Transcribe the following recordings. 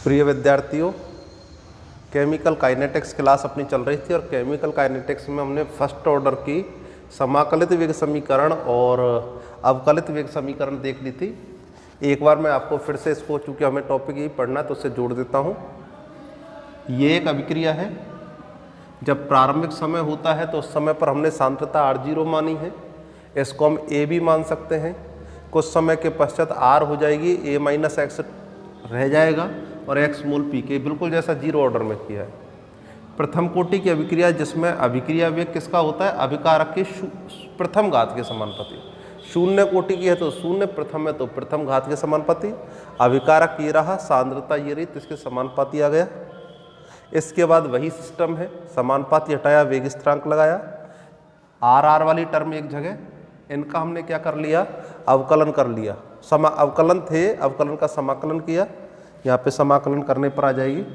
प्रिय विद्यार्थियों, chemical kinetics class अपनी चल रही थी और केमिकल काइनेटिक्स में हमने फर्स्ट ऑर्डर की समाकलित वेग समीकरण और अवकलित वेग समीकरण देख ली थी। एक बार मैं आपको फिर से इसको, चूँकि हमें टॉपिक ही पढ़ना है तो उससे जोड़ देता हूँ। ये एक अभिक्रिया है। जब प्रारंभिक समय होता है तो उस समय पर हमने सांद्रता R0 मानी है। इसको हम A भी मान सकते हैं। कुछ समय के पश्चात R हो जाएगी, A माइनस एक्स रह जाएगा और x मोल पी के, बिल्कुल जैसा जीरो ऑर्डर में किया है। प्रथम कोटि की अभिक्रिया जिसमें अभिक्रिया वेग किसका होता है? अभिकारक के प्रथम घात के समानुपाती। शून्य कोटि की है तो शून्य, प्रथम है तो प्रथम घात के समानुपाती। अभिकारक ये रहा, सांद्रता ये रही, तो इसके समानुपाती आ गया। इसके बाद वही सिस्टम है, समानुपाती हटाया, वेग स्थिरांक लगाया, आर वाली टर्म एक जगह, इनका हमने क्या कर लिया? अवकलन कर लिया। अवकलन थे, अवकलन का समाकलन किया। यहाँ पे समाकलन करने पर आ जाएगी,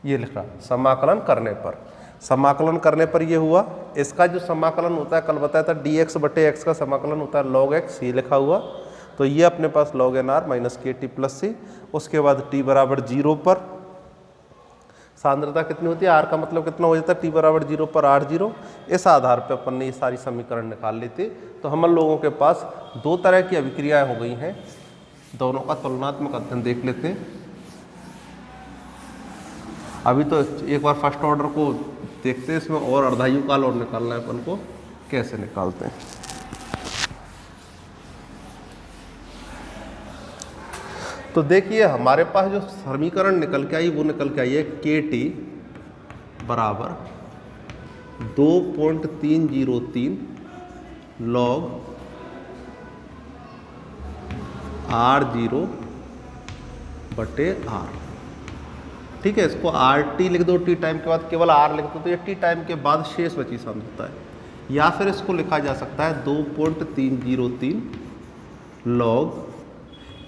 ये लिख रहा समाकलन करने पर। समाकलन करने पर ये हुआ। इसका जो समाकलन होता है, कल बताया था, dx बटे x का समाकलन होता है log x, ये लिखा हुआ। तो ये अपने पास log nr माइनस के टी प्लस सी। उसके बाद t बराबर 0 पर सांद्रता कितनी होती है? r का मतलब कितना हो जाता है? t बराबर 0 पर r0। इस आधार पर अपन ने ये सारी समीकरण निकाल ली थी। तो हम लोगों के पास दो तरह की अभिक्रियाएं हो गई हैं। दोनों का तुलनात्मक अध्ययन देख लेते हैं। अभी तो एक बार फर्स्ट ऑर्डर को देखते हैं, इसमें और अर्धायु काल और निकालना है अपन को, कैसे निकालते हैं। तो देखिए, हमारे पास जो समीकरण निकल के आई वो निकल के आई है के टी बराबर 2.303 log R0 बटे R। ठीक है, इसको RT लिख दो, टी टाइम के बाद केवल R लिख दो, तो ये टी टाइम के बाद शेष बची सांद्रता है। या फिर इसको लिखा जा सकता है 2.303 log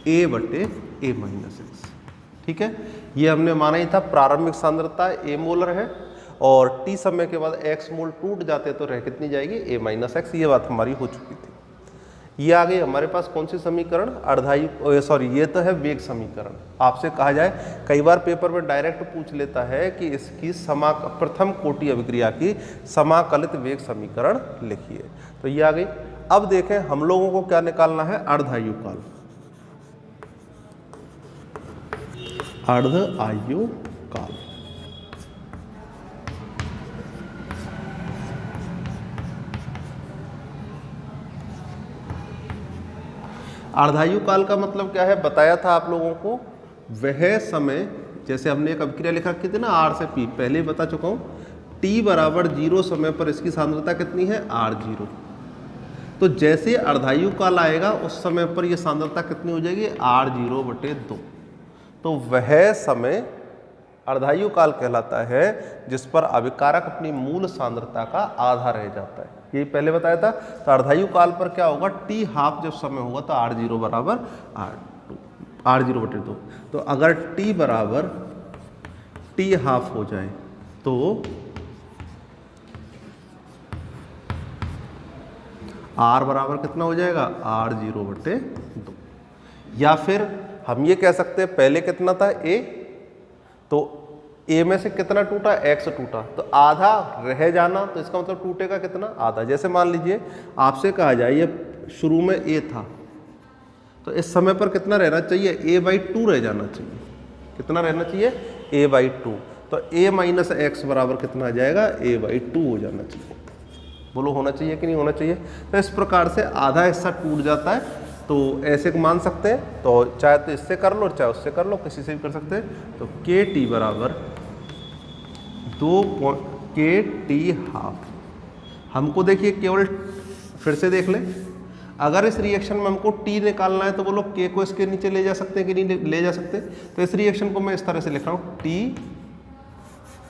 A बटे A माइनस एक्स। ठीक है, ये हमने माना ही था प्रारंभिक सांद्रता A मोलर है और T समय के बाद x मोल टूट जाते तो रह कितनी जाएगी? A minus x. ये बात हमारी हो चुकी थी। ये आ गई हमारे पास कौन सी समीकरण? अर्धायु, सॉरी, ये तो है वेग समीकरण। आपसे कहा जाए, कई बार पेपर में डायरेक्ट पूछ लेता है कि इसकी प्रथम कोटि अभिक्रिया की समाकलित वेग समीकरण लिखिए। तो ये आ गई। अब देखें, हम लोगों को क्या निकालना है? अर्धायु काल। अर्धायु काल। अर्धायु काल का मतलब क्या है? बताया था आप लोगों को, वह समय, जैसे हमने एक अभिक्रिया लिखा की थी ना R से P, पहले ही बता चुका हूँ। T बराबर 0 समय पर इसकी सांद्रता कितनी है? R0। तो जैसे अर्धायु काल आएगा उस समय पर यह सांद्रता कितनी हो जाएगी? R0 बटे 2। तो वह समय अर्धायु काल कहलाता है जिस पर अभिकारक अपनी मूल सांद्रता का आधा रह जाता है। ये पहले बताया था। तो अर्धायु काल पर क्या होगा? टी हाफ जब समय होगा तो R0 बराबर R0 बटे 2। तो अगर टी बराबर टी हाफ हो जाए तो R बराबर कितना हो जाएगा? R0 बटे 2। या फिर हम ये कह सकते हैं, पहले कितना था A, तो A में से कितना टूटा? X टूटा, तो आधा रह जाना, तो इसका मतलब टूटेगा कितना? आधा। जैसे मान लीजिए आपसे कहा जाए ये शुरू में A था, तो इस समय पर कितना रहना चाहिए? A/2 रह जाना चाहिए। कितना रहना चाहिए? A/2। तो A माइनस एक्स बराबर कितना आ जाएगा? A/2 हो जाना चाहिए। बोलो, होना चाहिए कि नहीं होना चाहिए? तो इस प्रकार से आधा हिस्सा टूट जाता है। तो ऐसे को मान सकते हैं, तो चाहे तो इससे कर लो चाहे उससे कर लो, किसी से भी कर सकते हैं। तो के टी बराबर 2 के टी हाफ। हमको देखिए, केवल फिर से देख लें, अगर इस रिएक्शन में हमको टी निकालना है तो बोलो के को इसके नीचे ले जा सकते हैं कि नहीं ले जा सकते? तो इस रिएक्शन को मैं इस तरह से लिख रहा हूँ, टी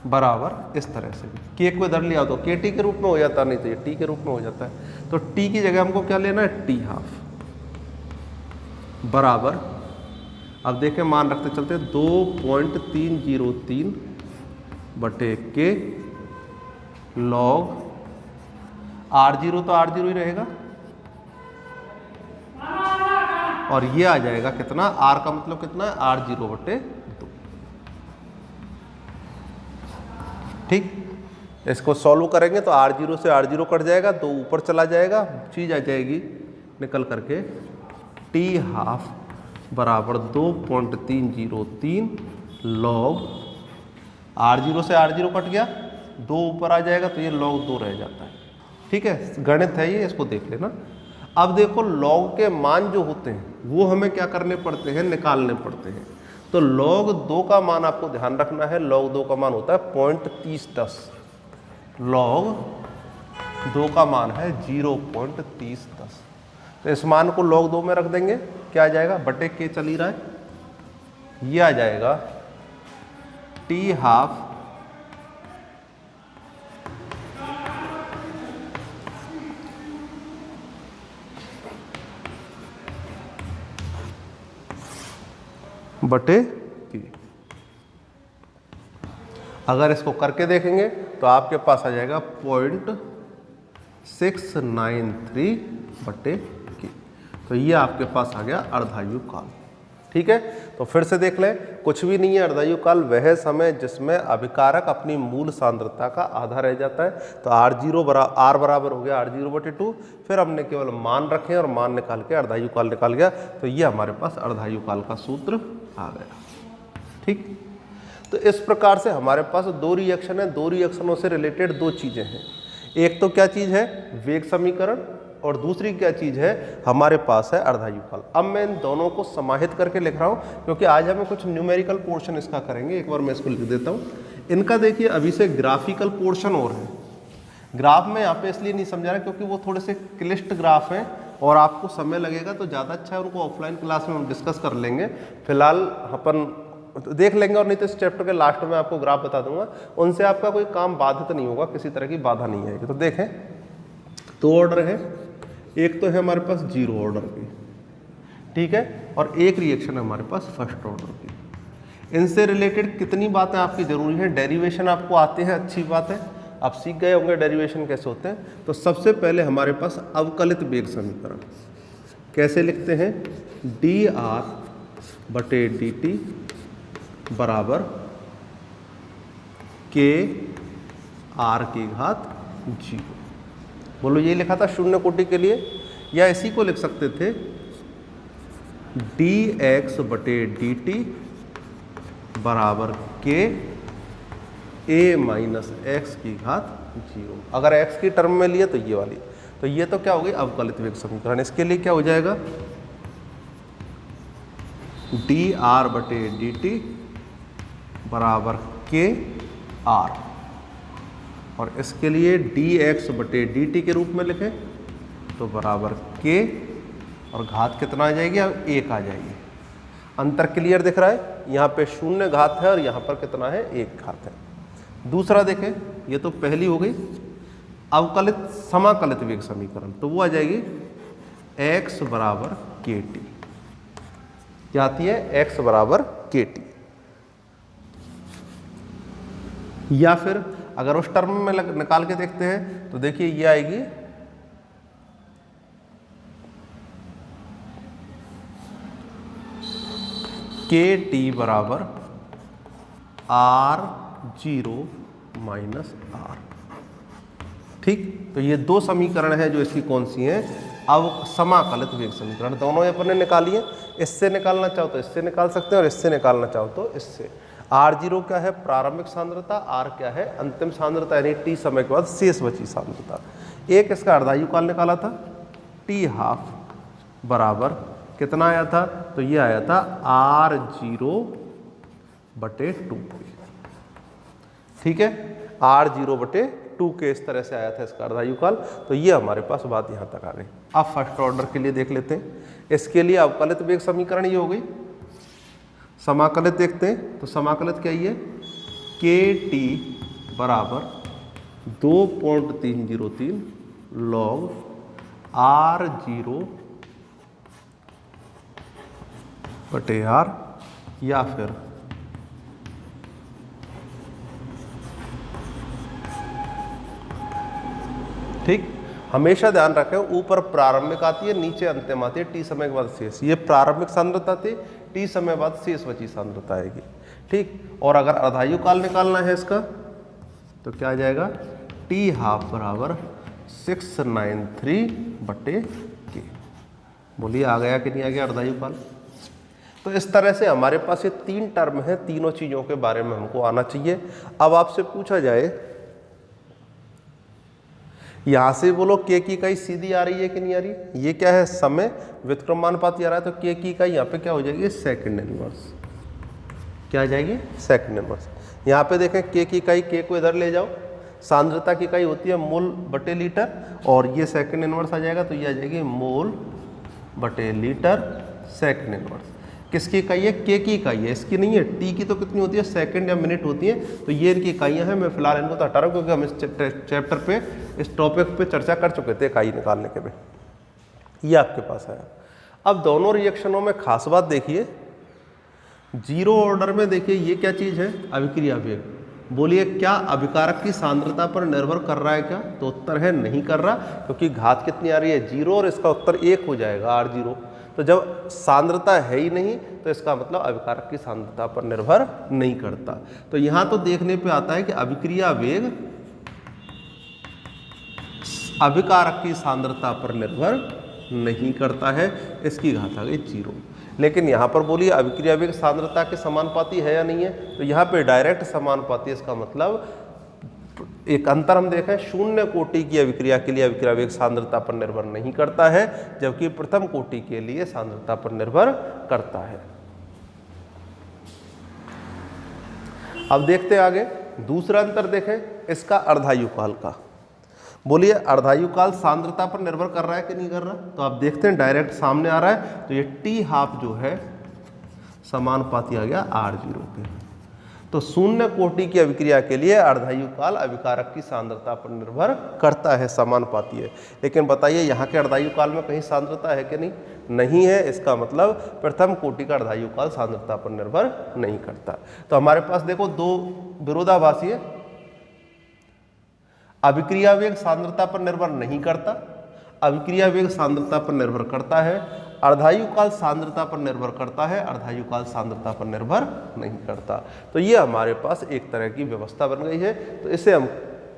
बराबर इस तरह से। के को इधर ले आओ तो के टी के रूप में हो जाता, नहीं तो ये टी के रूप में हो जाता है। तो टी की जगह हमको क्या लेना है? टी हाफ बराबर, अब देखें मान रखते चलते, 2.303 बटे के लॉग R0, तो R0 ही रहेगा, और ये आ जाएगा कितना? R का मतलब कितना है? R0 बटे 2। ठीक, इसको सॉल्व करेंगे तो R0 से R0 कट जाएगा, 2 ऊपर चला जाएगा, चीज़ आ जाएगी निकल करके T½ बराबर 2.303 लॉग R0 से R0 कट गया, 2 ऊपर आ जाएगा तो ये log 2 रह जाता है। ठीक है, गणित है ये, इसको देख लेना। अब देखो log के मान जो होते हैं वो हमें क्या करने पड़ते हैं, निकालने पड़ते हैं। तो log 2 का मान आपको ध्यान रखना है, log 2 का मान होता है 0.3010, log 2 का मान है 0.3010। तो इस मान को log 2 में रख देंगे, क्या आ जाएगा, बटे के चल ही रहा है, ये आ जाएगा T½ बटे के। अगर इसको करके देखेंगे तो आपके पास आ जाएगा 0.693 बटे के। तो ये आपके पास आ गया अर्धायु काल। ठीक है, तो फिर से देख लें, कुछ भी नहीं है अर्धायु काल, वह समय जिसमें अभिकारक अपनी मूल सांद्रता का आधा रह जाता है। तो R बराबर हो गया R0/2, फिर हमने केवल मान रखे और मान निकाल के अर्धायु काल निकाल गया, तो ये हमारे पास अर्धायु काल का सूत्र आ गया। ठीक, तो इस प्रकार से हमारे पास 2 रिएक्शन है, 2 रिएक्शनों से रिलेटेड 2 चीज़ें हैं। एक तो क्या चीज़ है, वेग समीकरण, और दूसरी क्या चीज़ है, हमारे पास है अर्धायु काल। अब मैं इन दोनों को समाहित करके लिख रहा हूँ, क्योंकि आज हमें कुछ न्यूमेरिकल पोर्शन इसका करेंगे। एक बार मैं इसको लिख देता हूँ। इनका देखिए अभी से ग्राफिकल पोर्शन और है। ग्राफ में यहाँ पे इसलिए नहीं समझा रहा क्योंकि वो थोड़े से क्लिष्ट ग्राफ हैं और आपको समय लगेगा, तो ज़्यादा अच्छा है उनको ऑफलाइन क्लास में हम डिस्कस कर लेंगे। फिलहाल अपन देख लेंगे, और नहीं तो इस चैप्टर के लास्ट में आपको ग्राफ बता दूंगा, उनसे आपका कोई काम बाधित नहीं होगा, किसी तरह की बाधा नहीं आएगी। तो देखें, 2 ऑर्डर है, एक तो है हमारे पास 0 ऑर्डर की, ठीक है, और एक रिएक्शन है हमारे पास फर्स्ट ऑर्डर की। इनसे रिलेटेड कितनी बातें आपकी जरूरी हैं, डेरिवेशन आपको आते हैं, अच्छी बात है, आप सीख गए होंगे डेरिवेशन कैसे होते हैं। तो सबसे पहले हमारे पास अवकलित वेग समीकरण कैसे लिखते हैं, dr/dt बराबर kr⁴। बोलो, ये लिखा था शून्य कोटि के लिए, या इसी को लिख सकते थे dx/dt बराबर k a-x⁴। अगर x की टर्म में लिए तो ये वाली, तो ये तो क्या हो गई अवकलित वेग समीकरण। इसके लिए क्या हो जाएगा, dr/dt बराबर k r, और इसके लिए dx/dt के रूप में लिखें तो बराबर k, और घात कितना आ जाएगी, अब 1 आ जाएगी। अंतर क्लियर दिख रहा है, यहाँ पे 0 घात है और यहाँ पर कितना है, 1 घात है। दूसरा देखें, ये तो पहली हो गई अवकलित समाकलित वेग समीकरण, तो वो आ जाएगी x बराबर kt। क्या आती है, x बराबर kt। या फिर अगर उस टर्म में निकाल के देखते हैं तो देखिए ये आएगी kt बराबर r0 माइनस r। ठीक, तो ये 2 समीकरण है जो इसकी कौन सी हैं, अब समाकलित वेग समीकरण। दोनों अपन ने निकाली है, इससे निकालना चाहो तो इससे निकाल सकते हैं और इससे निकालना चाहो तो इससे। r0 क्या है, प्रारंभिक सांद्रता, r क्या है, अंतिम सांद्रता, यानी t समय के बाद शेष बची सांद्रता। एक इसका अर्धायु काल निकाला था, T½ बराबर कितना आया था, तो ये आया था r0/2। ठीक है, r0/2 के इस तरह से आया था इसका अर्धायु काल। तो ये हमारे पास बात यहाँ तक आ गई। अब फर्स्ट ऑर्डर के लिए देख लेते हैं। इसके लिए अवकलित वेग समीकरण ये हो गई। समाकलित देखते हैं, तो समाकलित क्या है, kt बराबर 2.303 log r0/r, या फिर ठीक, हमेशा ध्यान रखें, ऊपर प्रारंभिक आती है, नीचे अंतिम आती है, t समय के बाद शेष। ये प्रारंभिक सांद्रता थी, t समय बाद शेष बची सांद्रता आएगी। ठीक, और अगर अर्धायु काल निकालना है इसका, तो क्या आ जाएगा, टी हाफ बराबर 693/K। बोलिए आ गया कि नहीं आ गया अर्धायुकाल। तो इस तरह से हमारे पास ये 3 टर्म है, तीनों चीज़ों के बारे में हमको आना चाहिए। अब आपसे पूछा जाए, यहाँ से बोलो K की इकाई सीधी आ रही है कि नहीं आ रही, ये क्या है, समय व्युत्क्रमानुपाती आ रहा है, तो K की इकाई यहाँ पे क्या हो जाएगी, सेकंड इनवर्स। क्या आ जाएगी, सेकंड इनवर्स। यहाँ पे देखें K की इकाई, K को इधर ले जाओ, सांद्रता की इकाई होती है मोल बटे लीटर, और ये सेकंड इनवर्स आ जाएगा, तो ये आ जाएगी मोल बटे लीटर सेकंड इनवर्स। किसकी इकाई है, K की इकाई है, इसकी नहीं है। T की तो कितनी होती है, सेकंड या मिनट होती है। तो ये इनकी इकाइयाँ हैं। मैं फिलहाल इनको तो हटा रहा हूँ क्योंकि हम इस चैप्टर पे, इस टॉपिक पे चर्चा कर चुके थे इकाई निकालने के में। ये आपके पास आया। अब दोनों रिएक्शनों में खास बात देखिए, जीरो ऑर्डर में देखिए ये क्या चीज़ है, अभिक्रिया वेग। बोलिए क्या अभिकारक की सांद्रता पर निर्भर कर रहा है क्या, तो उत्तर है नहीं कर रहा, क्योंकि घात कितनी आ रही है, 0, और इसका उत्तर 1 हो जाएगा, R0। तो जब सांद्रता है ही नहीं तो इसका मतलब अभिकारक की सांद्रता पर निर्भर नहीं करता। तो यहाँ तो देखने पे आता है कि अभिक्रिया वेग अभिकारक की सांद्रता पर निर्भर नहीं करता है, इसकी घात आ गई 0। लेकिन यहाँ पर बोलिए अभिक्रिया वेग सांद्रता के समानुपाती है या नहीं है, तो यहाँ पे डायरेक्ट समानुपाती। इसका मतलब एक अंतर हम देखें, शून्य कोटि की अभिक्रिया के लिए अभिक्रिया वेग सांद्रता पर निर्भर नहीं करता है, जबकि प्रथम कोटि के लिए सांद्रता पर निर्भर करता है। अब देखते आगे, दूसरा अंतर देखें इसका अर्धायुकाल का। बोलिए अर्धायुकाल सांद्रता पर निर्भर कर रहा है कि नहीं कर रहा, तो आप देखते हैं डायरेक्ट सामने आ रहा है, तो ये टी हाफ जो है समानुपाती आ गया R0 के। तो शून्य कोटि की अभिक्रिया के लिए अर्धायुकाल अभिकारक की सांद्रता पर निर्भर करता है, समानुपाती है। लेकिन बताइए यहाँ के अर्धायुकाल में कहीं सांद्रता है कि नहीं, नहीं है। इसका मतलब प्रथम कोटि का अर्धायुकाल सांद्रता पर निर्भर नहीं करता। तो हमारे पास देखो दो विरोधाभासी है, अभिक्रिया वेग सांद्रता पर निर्भर नहीं करता, अभिक्रिया वेग सांद्रता पर निर्भर करता है। अर्धायुकाल सांद्रता पर निर्भर करता है, अर्धायुकाल सांद्रता पर निर्भर नहीं करता। तो ये हमारे पास एक तरह की व्यवस्था बन गई है। तो इसे हम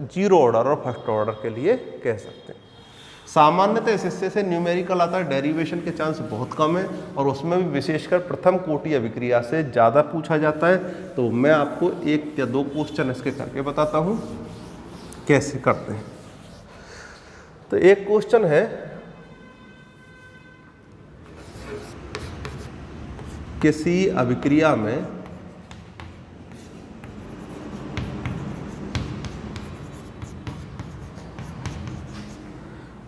जीरो ऑर्डर और फर्स्ट ऑर्डर के लिए कह सकते हैं। सामान्यतः इस हिस्से से न्यूमेरिकल आता है, डेरिवेशन के चांस बहुत कम है, और उसमें भी विशेषकर प्रथम कोटि अभिक्रिया से ज़्यादा पूछा जाता है। तो मैं आपको 1 या 2 क्वेश्चन इसके करके बताता हूँ कैसे करते हैं। तो एक क्वेश्चन है, किसी अभिक्रिया में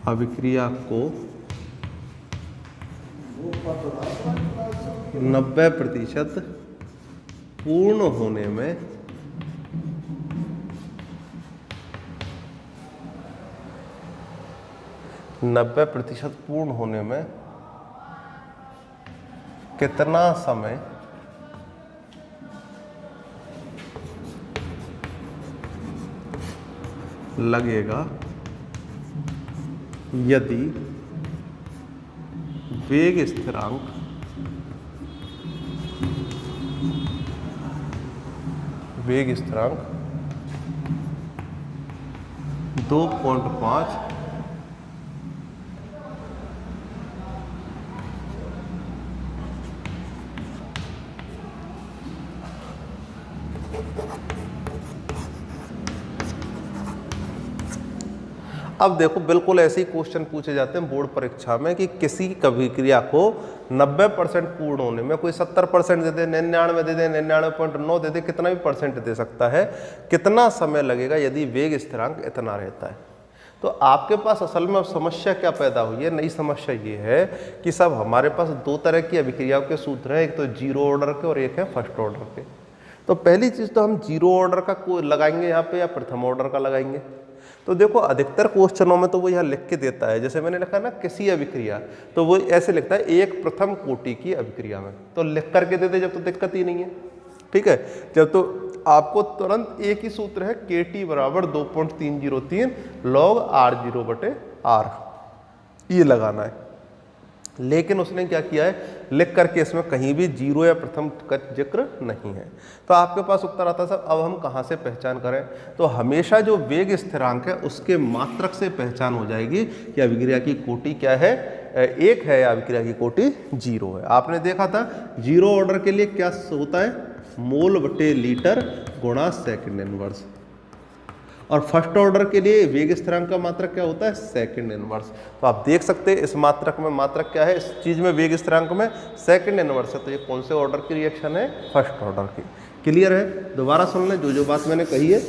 अभिक्रिया को 90% पूर्ण होने में कितना समय लगेगा यदि वेग स्थिरांक वेग स्थिरांक 2.5 अब देखो बिल्कुल ऐसे ही क्वेश्चन पूछे जाते हैं बोर्ड परीक्षा में कि किसी अभिक्रिया को 90% पूर्ण होने में, कोई 70% दे दे, 99 दे दे, 99.9 दे दे, कितना भी परसेंट दे सकता है, कितना समय लगेगा यदि वेग स्थिरांक इतना रहता है। तो आपके पास असल में अब समस्या क्या पैदा हुई है, नई समस्या ये है कि सब हमारे पास 2 तरह की अभिक्रियाओं के सूत्र हैं, एक तो जीरो ऑर्डर के और एक है फर्स्ट ऑर्डर के। तो पहली चीज़ तो हम जीरो ऑर्डर का लगाएंगे यहाँ पे या प्रथम ऑर्डर का लगाएंगे। तो देखो अधिकतर क्वेश्चनों में तो वो यहाँ लिख के देता है, जैसे मैंने लिखा ना किसी अभिक्रिया, तो वो ऐसे लिखता है एक प्रथम कोटि की अभिक्रिया में, तो लिख करके दे दे जब तो दिक्कत ही नहीं है। ठीक है, जब तो आपको तुरंत एक ही सूत्र है, KT बराबर 2.303 log R0/R, ये लगाना है। लेकिन उसने क्या किया है, लिख करके इसमें कहीं भी जीरो या प्रथम का जिक्र नहीं है। तो आपके पास उत्तर आता है, सब अब हम कहाँ से पहचान करें? तो हमेशा जो वेग स्थिरांक है उसके मात्रक से पहचान हो जाएगी कि अभिक्रिया की कोटि क्या है, एक है, या अभिक्रिया की कोटि जीरो है। आपने देखा था जीरो ऑर्डर के लिए क्या होता है, मोल बटे लीटर गुणा सेकंड इनवर्स, और फर्स्ट ऑर्डर के लिए वेग स्थिरांक का मात्रक क्या होता है, सेकंड इनवर्स। तो आप देख सकते हैं इस मात्रक में मात्रक क्या है, इस चीज में वेग स्थिरांक में सेकंड इनवर्स है। तो ये कौन से ऑर्डर की रिएक्शन है, फर्स्ट ऑर्डर की। क्लियर है? दोबारा सुन लें जो बात मैंने कही है।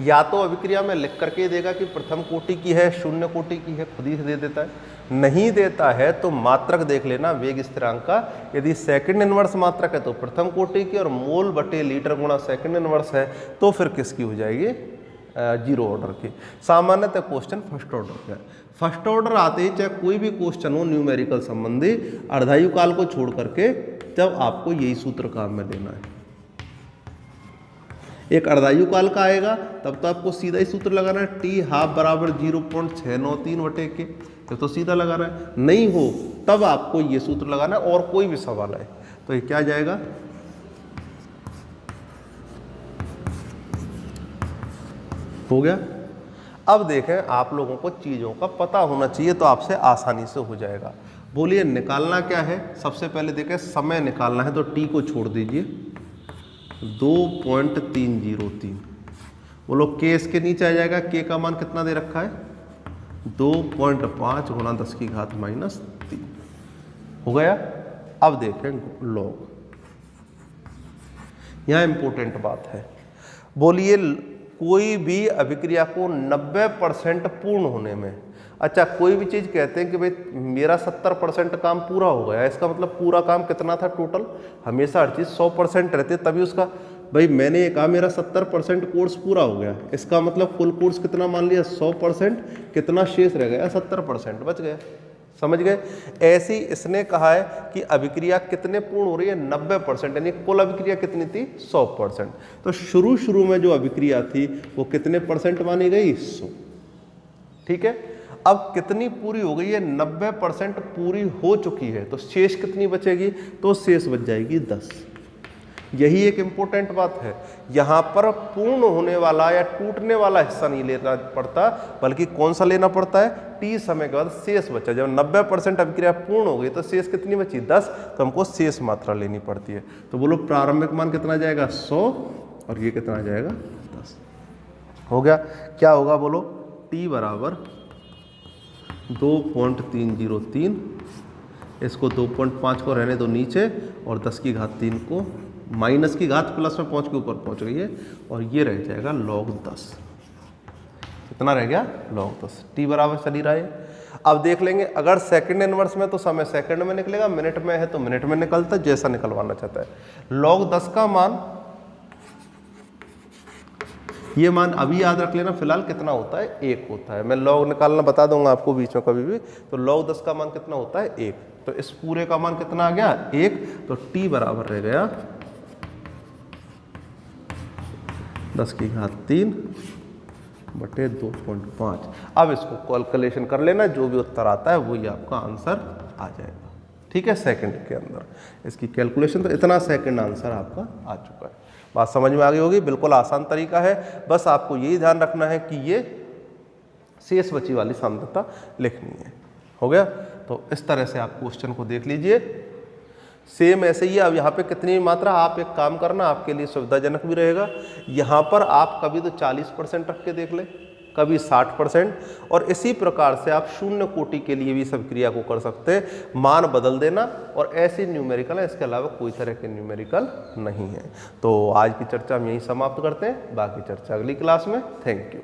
या तो अभिक्रिया में लिख करके देगा कि प्रथम कोटि की है, शून्य कोटि की है, खुद ही दे देता है। नहीं देता है तो मात्रक देख लेना वेग स्थिरांक का, यदि सेकंड इनवर्स मात्रक है तो प्रथम कोटि की, और मोल बटे लीटर गुणा सेकंड इनवर्स है तो फिर किसकी हो जाएगी, जीरो ऑर्डर की। सामान्यतः क्वेश्चन फर्स्ट ऑर्डर का है। फर्स्ट ऑर्डर आते ही चाहे कोई भी क्वेश्चन हो न्यूमेरिकल संबंधी, अर्धायु काल को छोड़ करके जब आपको यही सूत्र काम में लेना है। एक अर्धायु काल का आएगा तब तो आपको सीधा ही सूत्र लगाना है, टी हाफ बराबर 0.693 बटे के, तो सीधा लगाना है। नहीं हो तब आपको ये सूत्र लगाना है, और कोई भी सवाल है तो ये क्या जाएगा, हो गया। अब देखें, आप लोगों को चीज़ों का पता होना चाहिए तो आपसे आसानी से हो जाएगा। बोलिए निकालना क्या है, सबसे पहले देखें समय निकालना है, तो टी को छोड़ दीजिए, 2.303। बोलो के इसके नीचे आ जाएगा, के का मान कितना दे रखा है, 2.5 गुणा 10 की घात -3 हो गया। अब देखें लॉग, यहां इंपॉर्टेंट बात है। बोलिए कोई भी अभिक्रिया को 90% पूर्ण होने में, अच्छा कोई भी चीज़ कहते हैं कि भाई मेरा 70% काम पूरा हो गया, इसका मतलब पूरा काम कितना था टोटल, हमेशा हर चीज़ 100% रहती है तभी उसका, भाई मैंने ये कहा मेरा 70% कोर्स पूरा हो गया, इसका मतलब कुल कोर्स कितना मान लिया 100%, कितना शेष रह गया 70% बच गया। समझ गए? ऐसी इसने कहा है कि अभिक्रिया कितने पूर्ण हो रही है, 90%, यानी कुल अभिक्रिया कितनी थी 100%। तो शुरू में जो अभिक्रिया थी वो कितने परसेंट मानी गई, 100। ठीक है, अब कितनी पूरी हो गई है, 90% पूरी हो चुकी है, तो शेष कितनी बचेगी, तो शेष बच जाएगी 10। यही एक इंपॉर्टेंट बात है, यहाँ पर पूर्ण होने वाला या टूटने वाला हिस्सा नहीं लेना पड़ता, बल्कि कौन सा लेना पड़ता है, टी समय के बाद शेष बचा। जब 90% अभिक्रिया पूर्ण हो गई तो शेष कितनी बची, 10, तो हमको शेष मात्रा लेनी पड़ती है। तो बोलो प्रारंभिक मान कितना जाएगा 100, और ये कितना जाएगा 10। हो गया, क्या होगा बोलो, टी बराबर 2.303, इसको 2.5 को रहने दो नीचे, और 10 की घात 3 को माइनस की घात प्लस में पहुंच के ऊपर पहुंच गई है, और ये रह जाएगा log 10। कितना रह गया, log 10। टी बराबर चली रहा है। अब देख लेंगे, अगर सेकंड इनवर्स में तो समय सेकंड में निकलेगा, मिनट में है तो मिनट में निकलता है, जैसा निकलवाना चाहता है। log 10 का मान, ये मान अभी याद रख लेना, फिलहाल कितना होता है, 1 होता है। मैं log निकालना बता दूंगा आपको बीच में कभी भी। तो log 10 का मान कितना होता है, 1। तो इस पूरे का मान कितना आ गया, 1। तो टी बराबर रह गया 10 की घात 3 बटे 2.5। अब इसको कैलकुलेशन कर लेना, जो भी उत्तर आता है वही आपका आंसर आ जाएगा। ठीक है, सेकंड के अंदर इसकी कैलकुलेशन, तो इतना सेकंड आंसर आपका आ चुका है। बात समझ में आ गई होगी, बिल्कुल आसान तरीका है। बस आपको यही ध्यान रखना है कि ये शेष बची वाली सांद्रता लिखनी है। हो गया, तो इस तरह से आप क्वेश्चन को देख लीजिए। सेम ऐसे ही है। अब यहाँ पे कितनी मात्रा, आप एक काम करना, आपके लिए सुविधाजनक भी रहेगा। यहाँ पर आप कभी तो 40% रख के देख ले, कभी 60%, और इसी प्रकार से आप शून्य कोटि के लिए भी इस अभिक्रिया को कर सकते हैं। मान बदल देना, और ऐसे न्यूमेरिकल है, इसके अलावा कोई तरह के न्यूमेरिकल नहीं है। तो आज की चर्चा हम यहीं समाप्त करते हैं, बाकी चर्चा अगली क्लास में। Thank you.